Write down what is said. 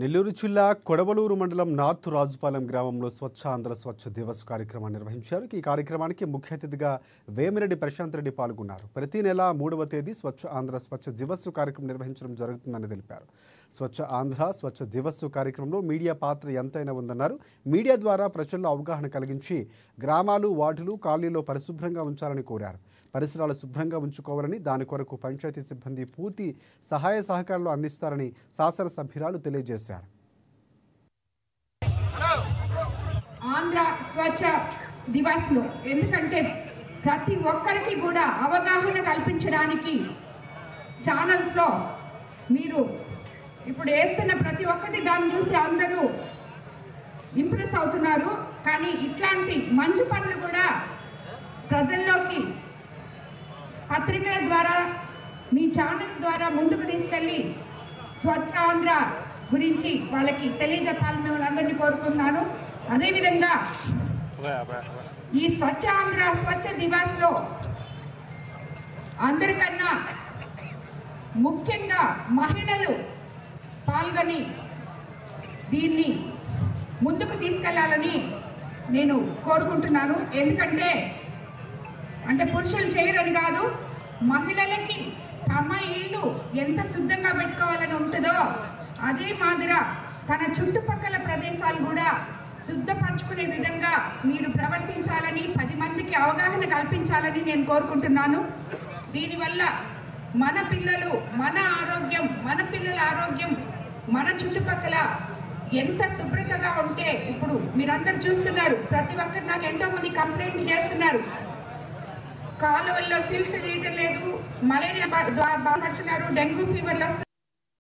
నెల్లూరు జిల్లా కొడవలూరు మండలం నార్త్ రాజుపాలెం గ్రామంలో స్వచ్ఛ ఆంధ్ర స్వచ్ఛ దివస్ కార్యక్రమాన్ని నిర్వహించారు. ఈ కార్యక్రమానికి ముఖ్య అతిథిగా వేమిరెడ్డి ప్రశాంత్ రెడ్డి పాల్గొన్నారు. ప్రతి నెల 3వ తేదీ స్వచ్ఛ ఆంధ్ర స్వచ్ఛ దివస్ కార్యక్రమం నిర్వహించడం జరుగుతుందని తెలిపారు. స్వచ్ఛ ఆంధ్ర స్వచ్ఛ దివస్ కార్యక్రమంలో మీడియా పాత్ర ఎంతైనా ఉందన్నారు. మీడియా ద్వారా ప్రజల్లో అవగాహన కలిగించి గ్రామాలు, వార్డులు, కాలనీలో పరిశుభ్రంగా ఉంచాలని కోరారు. పరిసరాలు శుభ్రంగా ఉంచుకోవాలని, దాని కొరకు పంచాయతీ సిబ్బంది పూర్తి సహాయ సహకారాలు అందిస్తారని శాసనసభ్యురాలు తెలియజేశారు. ఆంధ్ర స్వచ్ఛ దివస్ లో ఎందుకంటే ప్రతి ఒక్కరికి కూడా అవగాహన కల్పించడానికి ఛానల్స్ లో మీరు ఇప్పుడు వేస్తున్న ప్రతి ఒక్కటి దాన్ని చూసి అందరూ ఇంప్రెస్ అవుతున్నారు. కానీ ఇట్లాంటి మంచి పనులు కూడా ప్రజల్లోకి పత్రికల ద్వారా, మీ ఛానల్స్ ద్వారా ముందుకు తీసుకెళ్ళి స్వచ్ఛ ఆంధ్ర గురించి వాళ్ళకి తెలియజెప్పాలని మిమ్మల్ని అందరినీ కోరుకుంటున్నాను. అదేవిధంగా ఈ స్వచ్ఛ ఆంధ్ర స్వచ్ఛ దివస్ లో అందరికన్నా ముఖ్యంగా మహిళలు పాల్గొని దీన్ని ముందుకు తీసుకెళ్లాలని నేను కోరుకుంటున్నాను. ఎందుకంటే పురుషులు చేయరని కాదు, మహిళలకి తమ ఇల్లు ఎంత శుద్ధంగా పెట్టుకోవాలని ఉంటుందో అదే మాదిరిగా తన చుట్టుపక్కల ప్రదేశాలు కూడా శుద్ధపరచుకునే విధంగా మీరు ప్రవర్తించాలని, 10 మందికి అవగాహన కల్పించాలని నేను కోరుకుంటున్నాను. దీనివల్ల మన పిల్లలు, మన ఆరోగ్యం, మన పిల్లల ఆరోగ్యం, మన చుట్టుపక్కల ఎంత శుభ్రతగా ఉంటే, ఇప్పుడు మీరందరూ చూస్తున్నారు, ప్రతి ఒక్కరు నాకు ఎంతో మంది కంప్లైంట్ చేస్తున్నారు, కాలువల్లో సిల్ట్ తీయటం లేదు, మలేరియా బాధపడుతున్నారు, డెంగ్యూ ఫీవర్లు వస్తున్నారు.